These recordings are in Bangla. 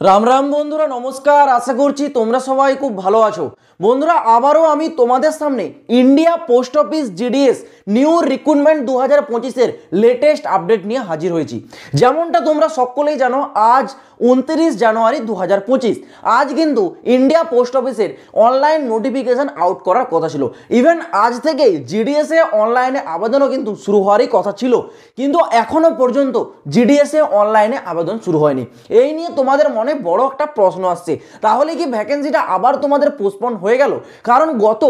রাম রাম বন্ধুরা, নমস্কার। আশা করছি তোমরা সবাই খুব ভালো আছো। বন্ধুরা, আবারও আমি তোমাদের সামনে India post office GDS new recruitment 2025-এর লেটেস্ট আপডেট নিয়ে হাজির হয়েছি। যেমনটা তোমরা সকলেই জানো, আজ 29 জানুয়ারি 2025 আজ কিন্তু ইন্ডিয়া পোস্ট অফিসের অনলাইন নোটিফিকেশন আউট করার কথা ছিল। ইভেন আজ থেকেই জিডিএসে অনলাইনে আবেদনও কিন্তু শুরু হওয়ারই কথা ছিল, কিন্তু এখনো পর্যন্ত জিডিএসে অনলাইনে আবেদন শুরু হয়নি। এই নিয়ে তোমাদের মনে বড় একটা প্রশ্ন আসছে, তাহলে কি ভ্যাকেন্সিটা আবার তোমাদের পোস্টপোন হয়ে গেল? কারণ গত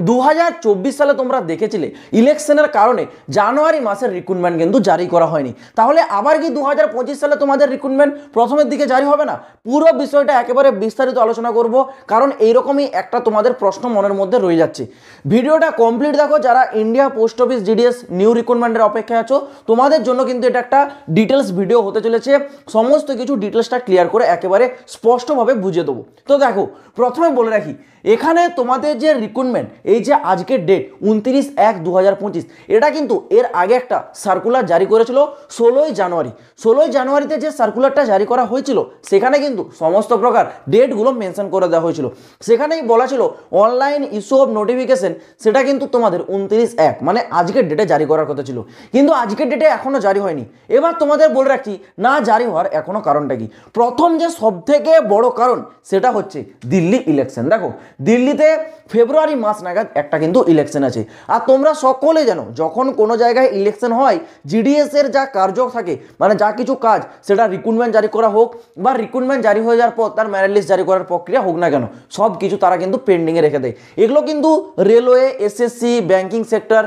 2024 সালে তোমরা দেখেছিলে ইলেকশনের কারণে জানুয়ারি মাসের রিক্রুটমেন্ট কিন্তু জারি করা হয়নি। তাহলে আবার কি 2025 সালে তোমাদের রিক্রুটমেন্ট প্রথমের দিকে জারি হবে না? পুরো বিষয়টা একেবারে বিস্তারিত আলোচনা করব, কারণ এইরকমই একটা তোমাদের প্রশ্ন মনের মধ্যে রয়ে যাচ্ছে। ভিডিওটা কমপ্লিট দেখো। যারা India post office GDS new রিক্রুটমেন্টের অপেক্ষায় আছো, তোমাদের জন্য কিন্তু এটা একটা ডিটেলস ভিডিও হতে চলেছে। সমস্ত কিছু ডিটেলসটা ক্লিয়ার করে একেবারে স্পষ্টভাবে বুঝিয়ে দেবো। তো দেখো, প্রথমে বলে রাখি, এখানে তোমাদের যে রিক্রুটমেন্ট, এই যে আজকের ডেট 29/1/2025, এটা কিন্তু এর আগে একটা সার্কুলার জারি করেছিল 16ই জানুয়ারি। 16ই জানুয়ারিতে যে সার্কুলারটা জারি করা হয়েছিল, সেখানে কিন্তু সমস্ত প্রকার ডেটগুলো মেনশন করে দেওয়া হয়েছিল। সেখানেই বলা ছিল অনলাইন ইস্যু অফ নোটিফিকেশন, সেটা কিন্তু তোমাদের 29/1 মানে আজকের ডেটে জারি করার কথা ছিল, কিন্তু আজকের ডেটে এখনো জারি হয়নি। এবার তোমাদের বলে রাখছি, না জারি হওয়ার এখনো কারণটা কি। প্রথম যে সবথেকে বড় কারণ, সেটা হচ্ছে দিল্লি ইলেকশন। দেখো, দিল্লিতে ফেব্রুয়ারি মাস নাগাদ একটা কিন্তু ইলেকশন আছে। আর তোমরা সকলে জানো, যখন কোনো জায়গায় ইলেকশন হয়, জিডিএস এর যা কার্য থাকে, মানে যা কিছু কাজ, সেটা রিক্রুটমেন্ট জারি করা হোক বা রিক্রুটমেন্ট জারি হয়ে যাওয়ার পর তার মেরিট লিস্ট জারি করার প্রক্রিয়া হোক না কেন, সব কিছু তারা কিন্তু পেন্ডিংয়ে রেখে দেয়। এগুলো কিন্তু রেলওয়ে, এসএসসি, ব্যাংকিং সেক্টর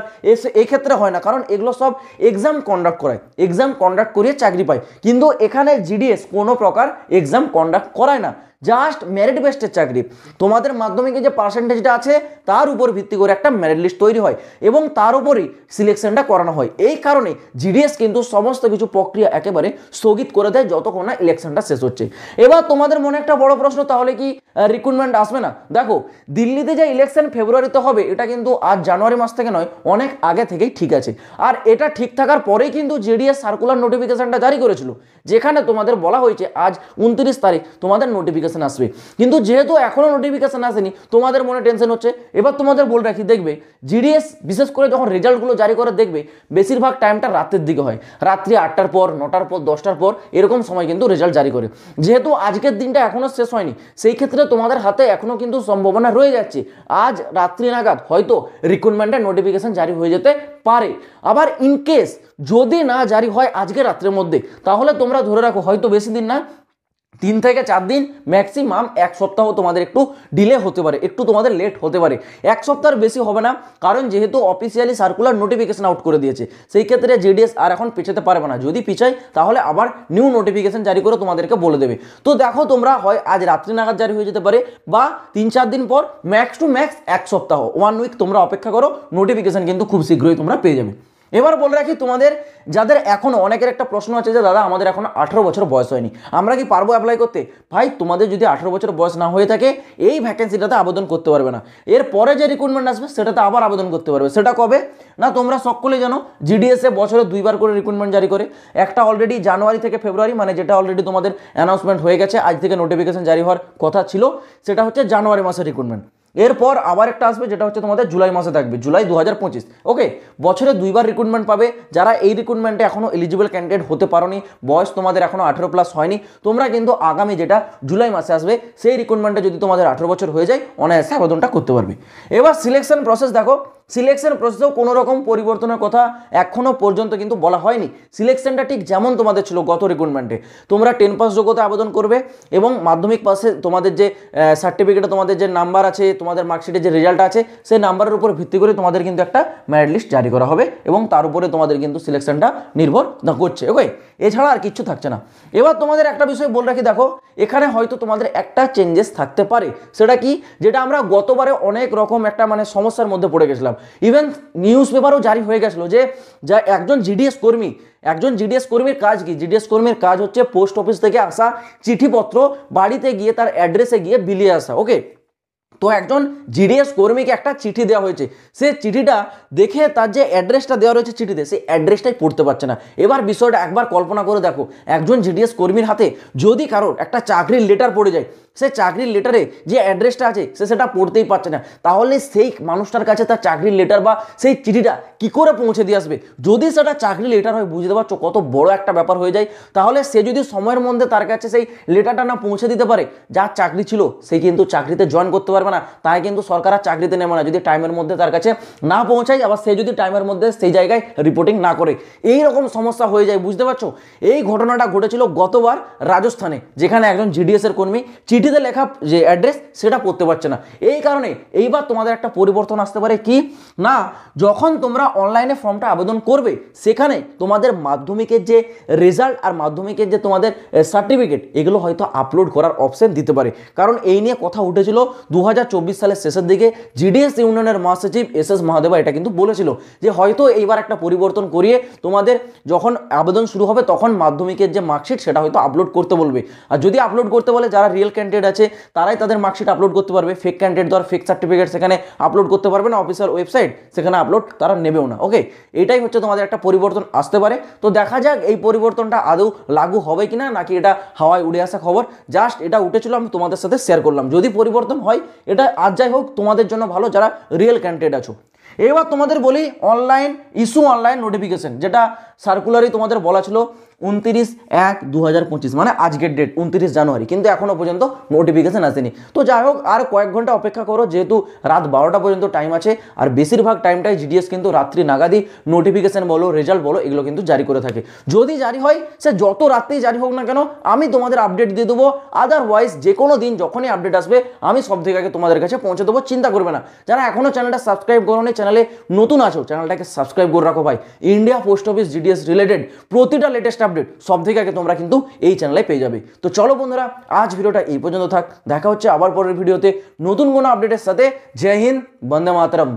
এই ক্ষেত্রে হয় না, কারণ এগুলো সব এক্সাম কন্ডাক্ট করায়, এক্সাম কন্ডাক্ট করিয়ে চাকরি পায়। কিন্তু এখানে জিডিএস কোনো প্রকার এক্সাম কন্ডাক্ট করায় না, জাস্ট মেরিট বেস্টের চাকরি। তোমাদের মাধ্যমিকে যে পার্সেন্টেজটা আছে, তার উপর ভিত্তি করে একটা মেরিট লিস্ট তৈরি হয় এবং তার উপরই সিলেকশনটা করানো হয়। এই কারণে জিডিএস কিন্তু সমস্ত কিছু প্রক্রিয়া একেবারে স্থগিত করে দেয় যতক্ষণ না ইলেকশনটা শেষ হচ্ছে। এবার তোমাদের মনে একটা বড় প্রশ্ন, তাহলে কি রিক্রুটমেন্ট আসবে না? দেখো, দিল্লিতে যে ইলেকশন ফেব্রুয়ারিতে হবে, এটা কিন্তু আজ জানুয়ারি মাস থেকে নয়, অনেক আগে থেকেই ঠিক আছে। আর এটা ঠিক থাকার পরেই কিন্তু জিডিএস সার্কুলার নোটিফিকেশনটা জারি করেছিল, যেখানে তোমাদের বলা হয়েছে আজ 29 তারিখ তোমাদের নোটিফিকেশন আসবে। কিন্তু যেহেতু এখনো নোটিফিকেশন আসেনি, তোমাদের মনে টেনশন হচ্ছে। এবার তোমাদের বলে রাখি, দেখবে জিডিএস বিশেষ করে যখন রেজাল্টগুলো জারি করে, দেখবে বেশিরভাগ টাইমটা রাতের দিকে হয়, রাত্রি 8টার পর, 9টার পর, 10টার পর, এরকম সময় কিন্তু রেজাল্ট জারি করে। যেহেতু আজকের দিনটা এখনো শেষ হয়নি, সেই ক্ষেত্রে তোমাদের হাতে এখনো কিন্তু সম্ভাবনা রয়ে যাচ্ছে আজ রাত্রি নাগাদ হয়তো রিক্রুটমেন্টের নোটিফিকেশন জারি হয়ে যেতে পারে। আবার ইনকেস যদি না জারি হয় আজকে রাত্রের মধ্যে, তাহলে তোমরা ধরে রাখো হয়তো বেশি দিন না, 3 থেকে 4 দিন, ম্যাক্সিমাম 1 সপ্তাহ তোমাদের একটু ডিলে হতে পারে, একটু তোমাদের লেট হতে পারে। 1 সপ্তাহের বেশি হবে না, কারণ যেহেতু অফিসিয়ালি সার্কুলার নোটিফিকেশন আউট করে দিয়েছে, সেই ক্ষেত্রে জিডিএস আর এখন পিছাতে পারবে না। যদি পিছায়, তাহলে আবার নিউ নোটিফিকেশন জারি করে তোমাদেরকে বলে দেবে। তো দেখো, তোমরা হয় আজ রাত্রি নাগাদ জারি হয়ে যেতে পারে, বা 3-4 দিন পর, ম্যাক্স টু ম্যাক্স 1 সপ্তাহ, 1 উইক তোমরা অপেক্ষা করো, নোটিফিকেশন কিন্তু খুব শীঘ্রই তোমরা পেয়ে যাবে। এবার বলে রাখি, তোমাদের যাদের এখনও অনেকের একটা প্রশ্ন আছে যে দাদা, আমাদের এখনো 18 বছর বয়স হয়নি, আমরা কি পারবো অ্যাপ্লাই করতে? ভাই, তোমাদের যদি 18 বছর বয়স না হয়ে থাকে, এই ভ্যাকেন্সিটাতে আবেদন করতে পারবে না। এর পরে যে রিক্রুটমেন্ট আসবে, সেটাতে আবার আবেদন করতে পারবে। সেটা কবে না, তোমরা সকলেই জানো জিডিএসএ বছরে 2বার করে রিক্রুটমেন্ট জারি করে। একটা অলরেডি জানুয়ারি থেকে ফেব্রুয়ারি, মানে যেটা অলরেডি তোমাদের অ্যানাউন্সমেন্ট হয়ে গেছে, আজ থেকে নোটিফিকেশন জারি হওয়ার কথা ছিল, সেটা হচ্ছে জানুয়ারি মাসের রিক্রুটমেন্ট। এরপর আবার একটা আসবে, যেটা হচ্ছে তোমাদের জুলাই মাসে থাকবে, জুলাই 2025। ওকে, বছরে 2বার রিক্রুটমেন্ট পাবে। যারা এই রিক্রুটমেন্টে এখনও এলিজিবল ক্যান্ডিডেট হতে পারোনি, বয়স তোমাদের এখনও 18+ হয়নি, তোমরা কিন্তু আগামী যেটা জুলাই মাসে আসবে, সেই রিক্রুটমেন্টে যদি তোমাদের 18 বছর হয়ে যায়, অনায়াসে আবেদনটা করতে পারবে। এবার সিলেকশন প্রসেস দেখো, সিলেকশন প্রসেসেও কোনো রকম পরিবর্তনের কথা এখনও পর্যন্ত কিন্তু বলা হয়নি। সিলেকশনটা ঠিক যেমন তোমাদের ছিল গত রিক্রুটমেন্টে, তোমরা 10 পাস যোগ্যতা আবেদন করবে এবং মাধ্যমিক পাশে তোমাদের যে সার্টিফিকেটে তোমাদের যে নাম্বার আছে, তোমাদের মার্কশিটের যে রেজাল্ট আছে, সেই নাম্বারের উপর ভিত্তি করে তোমাদের কিন্তু একটা মেরিট লিস্ট জারি করা হবে এবং তার উপরে তোমাদের কিন্তু সিলেকশনটা নির্ভর করছে। ওকে, এছাড়া আর কিচ্ছু থাকছে না। এবার তোমাদের একটা বিষয় বলে রাখি, দেখো, এখানে হয়তো তোমাদের একটা চেঞ্জেস থাকতে পারে। সেটা কি, যেটা আমরা গতবারে অনেক রকম একটা মানে সমস্যার মধ্যে পড়ে গেছিলাম। ইভেন নিউজ পেপারও জারি হয়ে গেছিলো যে একজন জিডিএস কর্মীর কাজ কি? জিডিএস কর্মীর কাজ হচ্ছে পোস্ট অফিস থেকে আসা চিঠিপত্র বাড়িতে গিয়ে তার অ্যাড্রেসে গিয়ে বিলিয়ে আসা। ওকে, তো একজন জিডিএস কর্মীকে একটা চিঠি দেওয়া হয়েছে, সে চিঠিটা দেখে তার যে অ্যাড্রেসটা দেওয়া রয়েছে চিঠিতে, সেই অ্যাড্রেসটাই পড়তে পারছে না। এবার বিষয়টা একবার কল্পনা করে দেখো, একজন জিডিএস কর্মীর হাতে যদি কারোর একটা চাকরির লেটার পড়ে যায়, সে চাকরির লেটারে যে অ্যাড্রেসটা আছে সে সেটা পড়তেই পারছে না, তাহলে সেই মানুষটার কাছে তার চাকরির লেটার বা সেই চিঠিটা কি করে পৌঁছে দিয়ে আসবে? যদি সেটা চাকরির লেটার হয়, বুঝতে পারছো কত বড় একটা ব্যাপার হয়ে যায়। তাহলে সে যদি সময়ের মধ্যে তার কাছে সেই লেটারটা না পৌঁছে দিতে পারে, যার চাকরি ছিল সে কিন্তু চাকরিতে জয়েন করতে পারবে না, তাই কিন্তু সরকার আর চাকরিতে নেবে না যদি টাইমের মধ্যে তার কাছে না পৌঁছায়, আবার সে যদি টাইমের মধ্যে সেই জায়গায় রিপোর্টিং না করে। এই রকম সমস্যা হয়ে যায়, বুঝতে পারছো? এই ঘটনাটা ঘটেছিল গতবার রাজস্থানে, যেখানে একজন জিডিএস এর কর্মী চিঠিতে লেখা যে অ্যাড্রেস সেটা পড়তে পারছে না। এই কারণে এইবার তোমাদের একটা পরিবর্তন আসতে পারে, কি না, যখন তোমরা অনলাইনে ফর্মটা আবেদন করবে, সেখানে তোমাদের মাধ্যমিকের যে রেজাল্ট আর মাধ্যমিকের যে তোমাদের সার্টিফিকেট, এগুলো হয়তো আপলোড করার অপশন দিতে পারে। কারণ এই নিয়ে কথা উঠেছিল 2024 সালের শেষের দিকে, জিডিএস ইউনিয়নের মহাসচিব এস মহাদেবা এটা কিন্তু বলেছিল যে হয়তো এইবার একটা পরিবর্তন করিয়ে তোমাদের যখন আবেদন শুরু হবে তখন মাধ্যমিকের যে মার্কশিট সেটা হয়তো আপলোড করতে বলবে। আর যদি আপলোড করতে বলে, যারা রিয়েল ক্যান্ডিডেট আছে তারাই তাদের মার্কশিট আপলোড করতে পারবে, ফেক ক্যান্ডিডেট ধর ফেক সার্টিফিকেট সেখানে আপলোড করতে পারবে না, অফিসিয়াল ওয়েবসাইট সেখানে আপলোড তারা নেবেও না। ওকে, এটাই হচ্ছে তোমাদের একটা পরিবর্তন আসতে পারে। তো দেখা যাক এই পরিবর্তনটা আদৌ লাগু হবে কিনা, নাকি এটা হাওয়ায় উড়ে আসা খবর। জাস্ট এটা উঠেছিল, আমি তোমাদের সাথে শেয়ার করলাম। যদি পরিবর্তন হয়, এটা আজ যাই হোক তোমাদের জন্য ভালো যারা রিয়েল ক্যান্ডিডেট আছো। এবার তোমাদের বলি অনলাইন ইস্যু, অনলাইন নোটিফিকেশন, যেটা সার্কুলারই তোমাদের বলা ছিল 29/1/2025, মানে আজকের ডেট 29 জানুয়ারি, কিন্তু এখনো পর্যন্ত নোটিফিকেশন আসেনি। তো যাই হোক, আর কয়েক ঘন্টা অপেক্ষা করো, যেহেতু রাত 12টা পর্যন্ত টাইম আছে, আর বেশিরভাগ টাইমটাই জিডিএস কিন্তু রাত্রি নাগাদই নোটিফিকেশন বলো, রেজাল্ট বলো, এগুলো কিন্তু জারি করে থাকে। যদি জারি হয়, সে যত রাত্রেই জারি হোক না কেন, আমি তোমাদের আপডেট দিয়ে দেবো। আদারওয়াইজ যে কোনো দিন যখনই আপডেট আসবে, আমি সব থেকে আগে তোমাদের কাছে পৌঁছে দেবো, চিন্তা করবে না। যারা এখনো চ্যানেলটা সাবস্ক্রাইব করো নি, চ্যানেলে নতুন আছো, চ্যানেলটাকে সাবস্ক্রাইব করে রাখো ভাই। India post office GDS related প্রতিটা লেটেস্ট আপডেট সব থেকে আগে তোমরা কিন্তু এই চ্যানেলে পেয়ে যাবে। তো চলো বন্ধুরা, আজ ভিডিওটা এই পর্যন্ত থাক, দেখা হচ্ছে আবার পরের ভিডিওতে নতুন কোনো আপডেটের সাথে। জয় হিন্দ, বন্দে মাতরম।